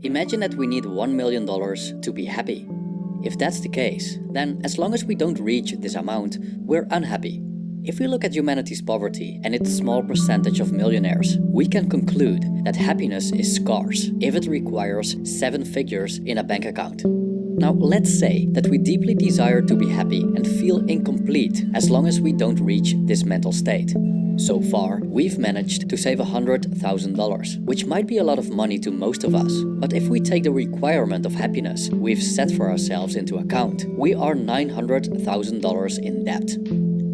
Imagine that we need $1 million to be happy. If that's the case, then as long as we don't reach this amount, we're unhappy. If we look at humanity's poverty and its small percentage of millionaires, we can conclude that happiness is scarce if it requires 7 figures in a bank account. Now, let's say that we deeply desire to be happy and feel incomplete as long as we don't reach this mental state. So far, we've managed to save $100,000, which might be a lot of money to most of us. But if we take the requirement of happiness we've set for ourselves into account, we are $900,000 in debt.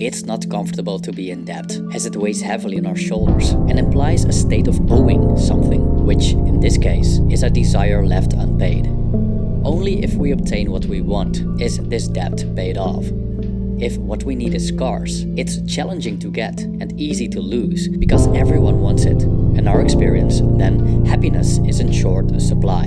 It's not comfortable to be in debt, as it weighs heavily on our shoulders and implies a state of owing something, which, in this case, is a desire left unpaid. Only if we obtain what we want is this debt paid off. If what we need is scarce, it's challenging to get and easy to lose because everyone wants it. In our experience, then happiness is in short supply.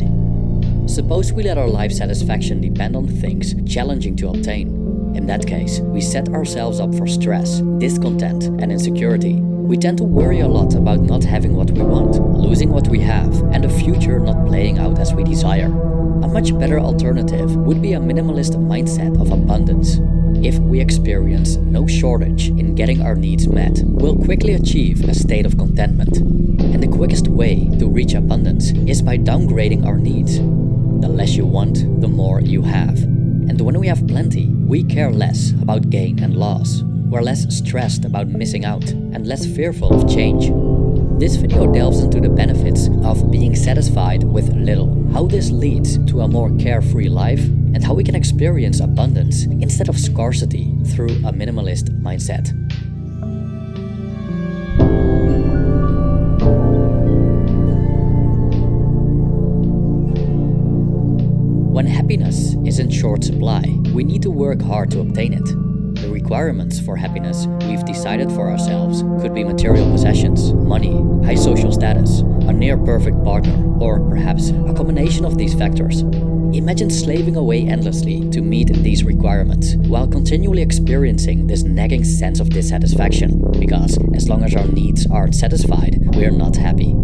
Suppose we let our life satisfaction depend on things challenging to obtain. In that case, we set ourselves up for stress, discontent, and insecurity. We tend to worry a lot about not having what we want, losing what we have, and the future not playing out as we desire. A much better alternative would be a minimalist mindset of abundance. If we experience no shortage in getting our needs met, we'll quickly achieve a state of contentment. And the quickest way to reach abundance is by downgrading our needs. The less you want, the more you have. And when we have plenty, we care less about gain and loss. We're less stressed about missing out and less fearful of change. This video delves into the benefits of being satisfied with little, how this leads to a more carefree life, and how we can experience abundance instead of scarcity through a minimalist mindset. When happiness is in short supply, we need to work hard to obtain it. The requirements for happiness we've decided for ourselves could be material possessions, money, high social status, a near-perfect partner, or perhaps a combination of these factors. Imagine slaving away endlessly to meet these requirements, while continually experiencing this nagging sense of dissatisfaction, because as long as our needs aren't satisfied, we're not happy.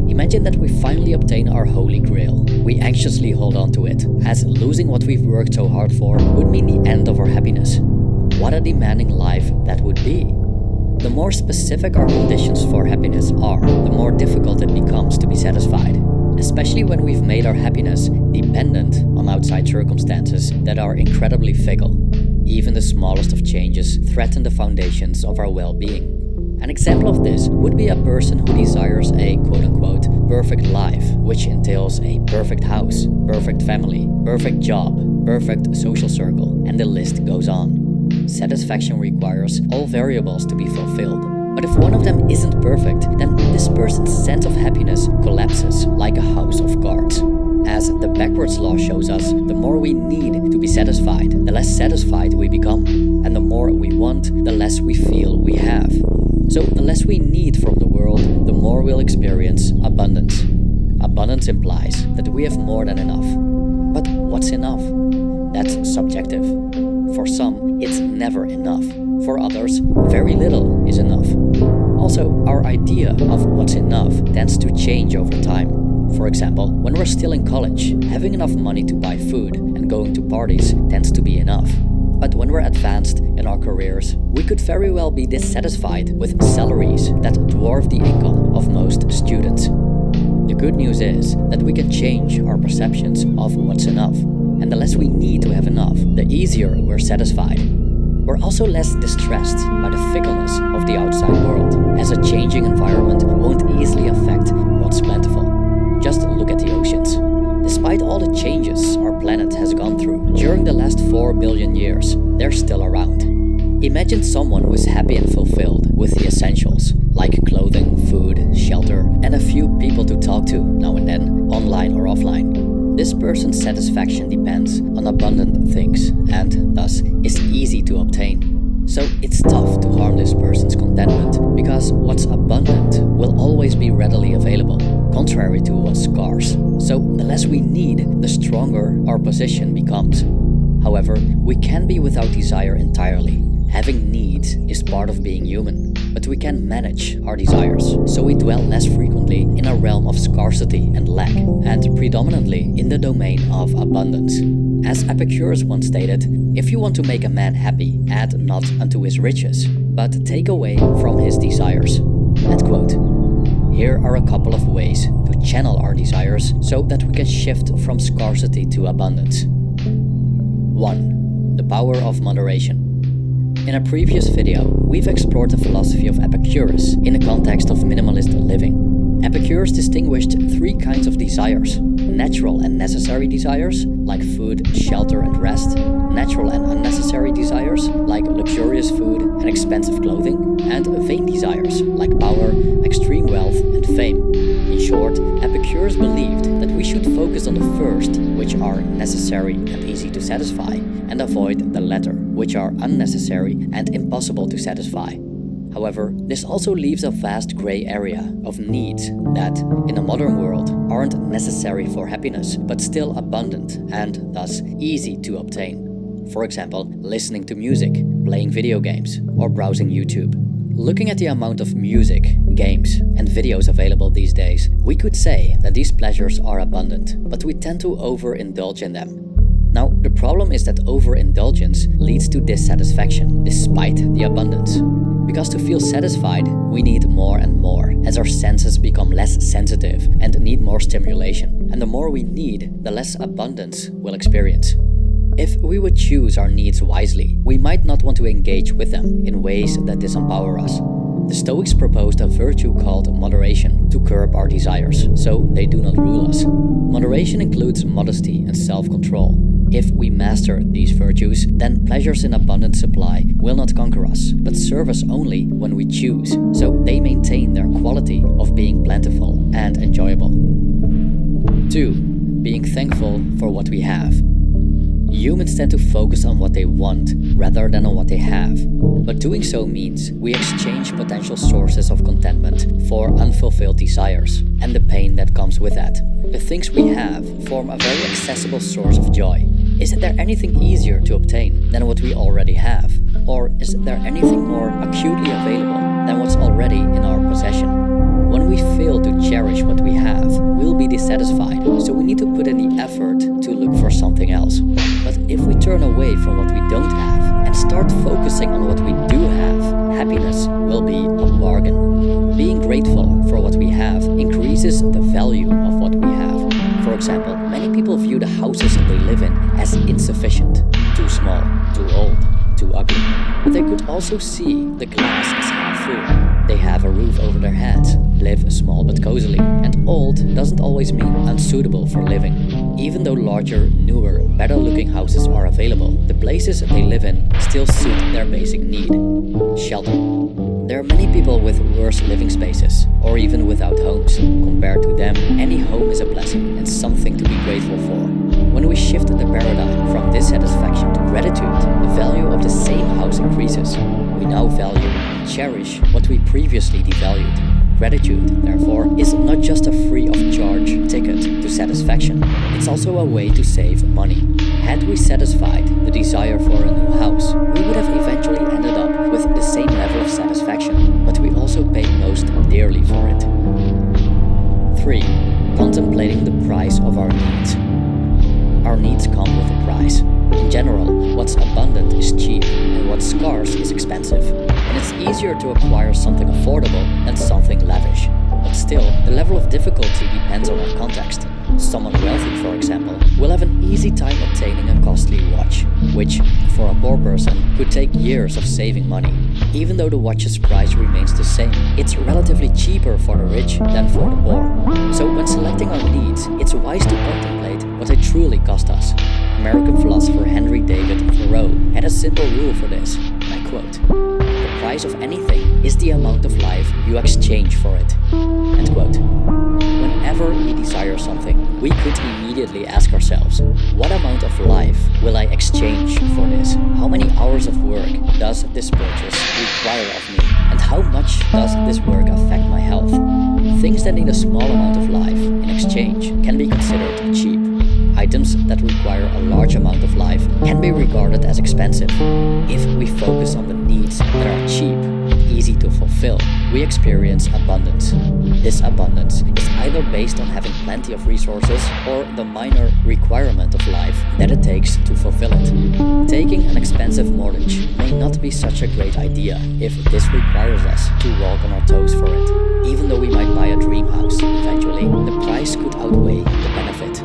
Imagine that we finally obtain our holy grail. We anxiously hold on to it, as losing what we've worked so hard for would mean the end of our happiness. What a demanding life that would be. The more specific our conditions for happiness are, the more difficult it becomes to be satisfied, especially when we've made our happiness dependent on outside circumstances that are incredibly fickle. Even the smallest of changes threaten the foundations of our well-being. An example of this would be a person who desires a quote-unquote perfect life, which entails a perfect house, perfect family, perfect job, perfect social circle, and the list goes on. Satisfaction requires all variables to be fulfilled. But if one of them isn't perfect, then this person's sense of happiness collapses like a house of cards. As the backwards law shows us, the more we need to be satisfied, the less satisfied we become. And the more we want, the less we feel we have. So the less we need from the world, the more we'll experience abundance. Abundance implies that we have more than enough. But what's enough? That's subjective. For some, it's never enough. For others, very little is enough. Also, our idea of what's enough tends to change over time. For example, when we're still in college, having enough money to buy food and going to parties tends to be enough. But when we're advanced in our careers, we could very well be dissatisfied with salaries that dwarf the income of most students. The good news is that we can change our perceptions of what's enough. And the less we need to have enough, the easier we're satisfied. We're also less distressed by the fickleness of the outside world, as a changing environment won't easily affect what's plentiful. Just look at the oceans. Despite all the changes our planet has gone through during the last 4 billion years, they're still around. Imagine someone who is happy and fulfilled with the essentials, like clothing, food, shelter, and a few people to talk to now and then, online or offline. This person's satisfaction depends on abundant things and, thus, is easy to obtain. So it's tough to harm this person's contentment because what's abundant will always be readily available, contrary to what's scarce. So the less we need, the stronger our position becomes. However, we can be without desire entirely. Having needs is part of being human, but we can manage our desires, so we dwell less frequently in a realm of scarcity and lack, and predominantly in the domain of abundance. As Epicurus once stated, if you want to make a man happy, add not unto his riches, but take away from his desires. End quote. Here are a couple of ways to channel our desires so that we can shift from scarcity to abundance. 1. The power of moderation. In a previous video, we've explored the philosophy of Epicurus in the context of minimalist living. Epicurus distinguished three kinds of desires: natural and necessary desires, like food, shelter, and rest; natural and unnecessary desires, like luxurious food and expensive clothing; and vain desires, like power, extreme wealth, and fame. In short, Epicurus believed that we should focus on the first, which are necessary and easy to satisfy, and avoid the latter, which are unnecessary and impossible to satisfy. However, this also leaves a vast gray area of needs that, in the modern world, aren't necessary for happiness, but still abundant and thus easy to obtain. For example, listening to music, playing video games, or browsing YouTube. Looking at the amount of music, games, and videos available these days, we could say that these pleasures are abundant, but we tend to overindulge in them. Now, the problem is that overindulgence leads to dissatisfaction, despite the abundance. Because to feel satisfied, we need more and more, as our senses become less sensitive and need more stimulation. And the more we need, the less abundance we'll experience. If we would choose our needs wisely, we might not want to engage with them in ways that disempower us. The Stoics proposed a virtue called moderation to curb our desires, so they do not rule us. Moderation includes modesty and self-control. If we master these virtues, then pleasures in abundant supply will not conquer us, but serve us only when we choose, so they maintain their quality of being plentiful and enjoyable. 2. Being thankful for what we have. Humans tend to focus on what they want rather than on what they have, but doing so means we exchange potential sources of contentment for unfulfilled desires and the pain that comes with that. The things we have form a very accessible source of joy. Is there anything easier to obtain than what we already have? Or is there anything more acutely available than what's already in our possession? When we fail to cherish what we have, we'll be dissatisfied, so we need to put in the effort to look for something else. But if we turn away from what we don't have and start focusing on what we do have, happiness will be a bargain. Being grateful for what we have increases the value of what we have. For example, many people view the houses they live in as insufficient, too small, too old, too ugly. But they could also see the glass as half full. They have a roof over their heads, live small but cozily, and old doesn't always mean unsuitable for living. Even though larger, newer, better-looking houses are available, the places they live in still suit their basic need: shelter. There are many people with worse living spaces, or even without homes. Compared to them, any home is a blessing and something to be grateful for. When we shift the paradigm from dissatisfaction to gratitude, the value of the same house increases. We now value and cherish what we previously devalued. Gratitude, therefore, is not just a free of charge ticket to satisfaction, it's also a way to save money. Had we satisfied the desire for a new house, we would have eventually ended up with the same level of satisfaction, but we also paid most dearly for it. 3. Contemplating the price of our needs. Our needs come with a price. In general, what's abundant is cheap, and what's scarce is expensive. And it's easier to acquire something affordable than something lavish. But still, the level of difficulty depends on our context. Someone wealthy, for example, will have an easy time obtaining a costly watch, which, for a poor person, could take years of saving money. Even though the watch's price remains the same, it's relatively cheaper for the rich than for the poor. So when selecting our needs, it's wise to contemplate what they truly cost us. American philosopher Henry David Thoreau had a simple rule for this, and I quote, "The price of anything is the amount of life you exchange for it." End quote. Whenever we desire something, we could immediately ask ourselves, what amount of life will I exchange for this? How many hours of work does this purchase require of me? And how much does this work affect my health? Things that need a small amount of life in exchange can be considered cheap. Items that require a large amount of life can be regarded as expensive. If we focus on the needs that are cheap and easy to fulfill, we experience abundance. This abundance is either based on having plenty of resources or the minor requirement of life that it takes to fulfill it. Taking an expensive mortgage may not be such a great idea if this requires us to walk on our toes for it. Even though we might buy a dream house eventually, the price could outweigh the benefit.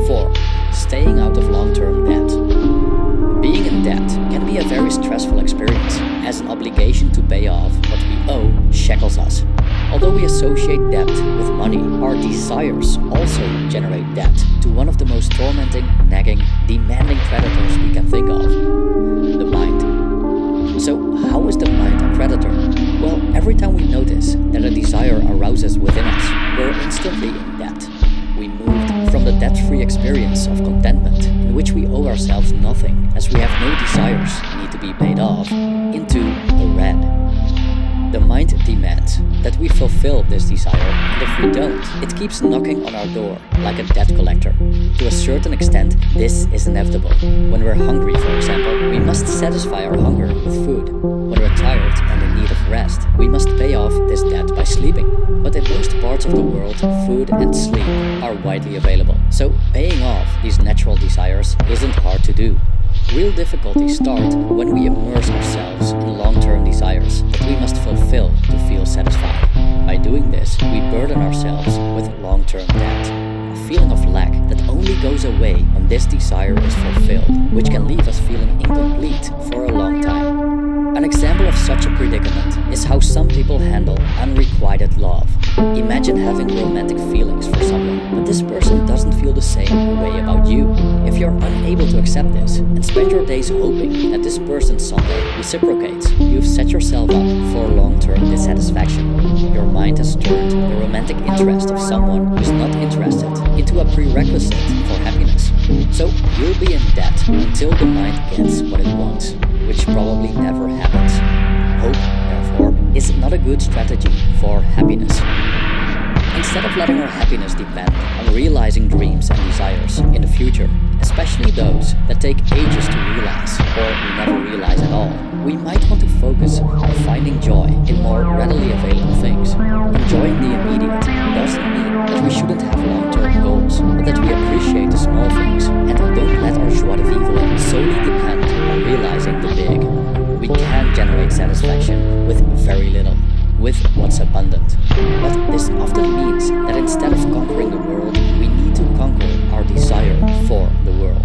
4. Staying out of long-term debt. Being in debt can be a very stressful experience, as an obligation to pay off what we owe shackles us. Although we associate debt with money, our desires also generate debt to one of the most tormenting, nagging, demanding predators we can think of: the mind. So how is the mind a predator? Well, every time we notice that a desire arouses within us, we're instantly in debt. We moved from the debt-free experience of contentment, in which we owe ourselves nothing as we have no desires need to be paid off, into the red. The mind demands that we fulfill this desire, and if we don't, it keeps knocking on our door like a debt collector. To a certain extent, this is inevitable. When we're hungry, for example, we must satisfy our hunger with food. When we're tired and in need of rest, we must pay off this debt by sleeping. But in most parts of the world, food and sleep are widely available. So paying off these natural desires isn't hard to do. Real difficulties start when we immerse ourselves in long-term desires that we must fulfill to feel satisfied. By doing this, we burden ourselves with long-term debt, a feeling of lack that only goes away when this desire is fulfilled, which can leave us feeling incomplete for a long time. An example of such a predicament is how some people handle unrequited love. Imagine having romantic feelings for someone, but this person doesn't feel the same way about you. If you're unable to accept this and spend your days hoping that this person someday reciprocates, you've set yourself up for long-term dissatisfaction. Your mind has turned the romantic interest of someone who's not interested into a prerequisite for happiness. So you'll be in debt until the mind gets what it wants, which probably never happens. Hope, therefore, is not a good strategy for happiness. Instead of letting our happiness depend on realizing dreams and desires in the future, especially those that take ages to realize or we never realize at all, we might want to focus on finding joy in more readily available things. Enjoying the immediate doesn't mean that we shouldn't have long-term goals, but that we appreciate the small things and don't let our joie de vivre solely depend on realizing the big. We can generate satisfaction with very little, with what's abundant. But this often means that instead of conquering the world, we need to conquer our desire for the world.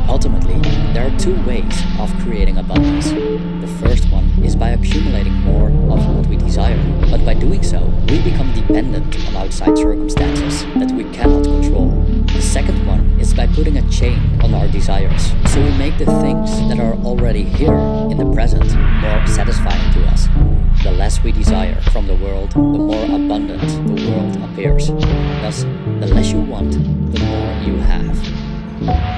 Ultimately, there are two ways of creating abundance. The first one is by accumulating more of what we desire, but by doing so, we become dependent on outside circumstances that we cannot control. The second one is by putting a chain on our desires, so we make the things that are already here in the present more satisfying to us. The less we desire from the world, the more abundant the world appears. Thus, the less you want, the more you have.